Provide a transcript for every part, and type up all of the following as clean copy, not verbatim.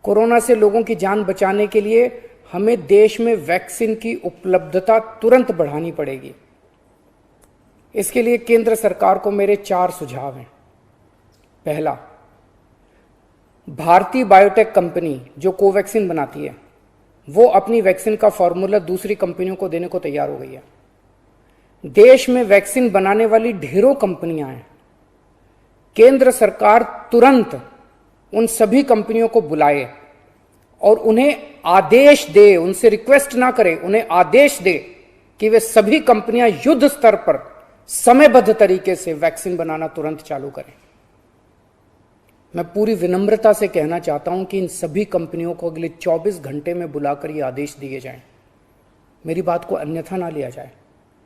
Corona से लोगों की जान बचाने के लिए हमें देश में वैक्सीन की उपलब्धता तुरंत बढ़ानी पड़ेगी। इसके लिए केंद्र सरकार को मेरे 4 सुझाव हैं। पहला, भारतीय बायोटेक कंपनी जो कोवैक्सीन बनाती है, वो अपनी वैक्सीन का फॉर्मूला दूसरी कंपनियों को देने को तैयार हो गई है। देश में वैक्सीन बनाने वाली ढेरों कंपनियां हैं। केंद्र सरकार तुरंत उन सभी कंपनियों को बुलाए और उन्हें आदेश दे, उनसे रिक्वेस्ट ना करे, उन्हें आदेश दे कि वे सभी कंपनियां युद्ध स्तर पर समयबद्ध तरीके से वैक्सीन बनाना तुरंत चालू करें। मैं पूरी विनम्रता से कहना चाहता हूं कि इन सभी कंपनियों को अगले 24 घंटे में बुलाकर ये आदेश दिए जाएं। मेरी बात को अन्यथा ना लिया जाए।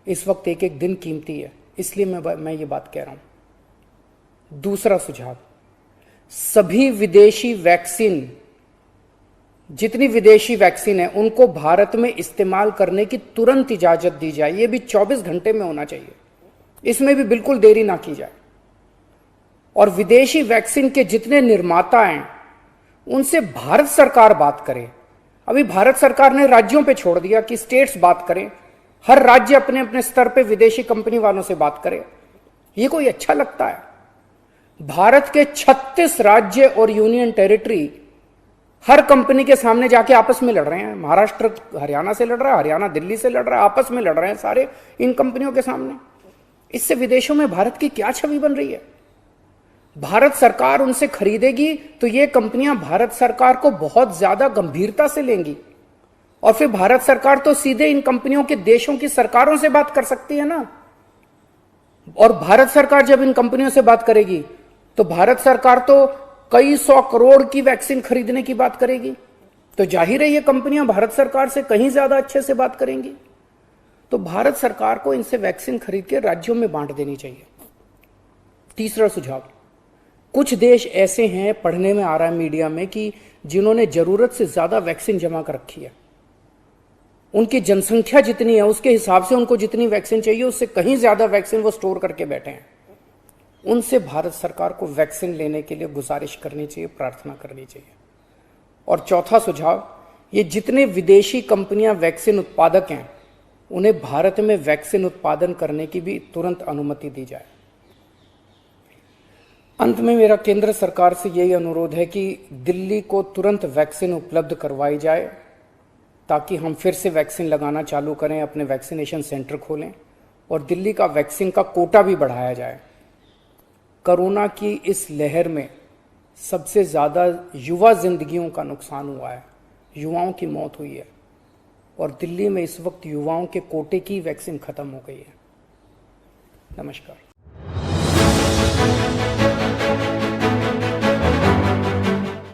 इस वक्त एक एक दिन कीमती है, इसलिए मैं ये बात कह रहा हूं। दूसरा सुझाव, सभी विदेशी वैक्सीन, जितनी विदेशी वैक्सीन है, उनको भारत में इस्तेमाल करने की तुरंत इजाजत दी जाए। ये भी 24 घंटे में होना चाहिए, इसमें भी बिल्कुल देरी ना की जाए। और विदेशी वैक्सीन के जितने निर्माता हैं, उनसे भारत सरकार बात करे। अभी भारत सरकार ने राज्यों पे छोड़ दिया कि स्टेट्स बात करें, हर राज्य अपने अपने स्तर पे विदेशी कंपनी वालों से बात करे। ये कोई अच्छा लगता है? भारत के 36 राज्य और यूनियन टेरिटरी हर कंपनी के सामने जाके आपस में लड़ रहे हैं। महाराष्ट्र हरियाणा से लड़ रहा है, हरियाणा दिल्ली से लड़ रहा है, आपस में लड़ रहे हैं सारे इन कंपनियों के सामने। इससे विदेशों में भारत की क्या छवि बन रही है? भारत सरकार उनसे खरीदेगी तो ये कंपनियां भारत सरकार को बहुत ज्यादा गंभीरता से लेंगी और फिर भारत सरकार तो सीधे इन कंपनियों के देशों की सरकारों से बात कर सकती है ना। और भारत सरकार जब इन कंपनियों से बात करेगी तो भारत सरकार तो कई 100 करोड़ की वैक्सीन खरीदने की बात करेगी, तो जाहिर है ये कंपनियां भारत सरकार से कहीं ज्यादा अच्छे से बात करेंगी। तो भारत सरकार को इनसे वैक्सीन खरीद के राज्यों में बांट देनी चाहिए। तीसरा सुझाव, कुछ देश ऐसे हैं, पढ़ने में आ रहा है मीडिया में, कि जिन्होंने जरूरत से ज्यादा वैक्सीन जमा कर रखी है। उनकी जनसंख्या जितनी है उसके हिसाब से उनको जितनी वैक्सीन चाहिए उससे कहीं ज्यादा वैक्सीन वो स्टोर करके बैठे हैं। उनसे भारत सरकार को वैक्सीन लेने के लिए गुजारिश करनी चाहिए, प्रार्थना करनी चाहिए। और चौथा सुझाव, ये जितने विदेशी कंपनियां वैक्सीन उत्पादक हैं, उन्हें भारत में वैक्सीन उत्पादन करने की भी तुरंत अनुमति दी जाए। अंत में मेरा केंद्र सरकार से यही अनुरोध है कि दिल्ली को तुरंत वैक्सीन उपलब्ध करवाई जाए ताकि हम फिर से वैक्सीन लगाना चालू करें, अपने वैक्सीनेशन सेंटर खोलें और दिल्ली का वैक्सीन का कोटा भी बढ़ाया जाए। कोरोना की इस लहर में सबसे ज़्यादा युवा जिंदगियों का नुकसान हुआ है, युवाओं की मौत हुई है और दिल्ली में इस वक्त युवाओं के कोटे की वैक्सीन खत्म हो गई है। नमस्कार।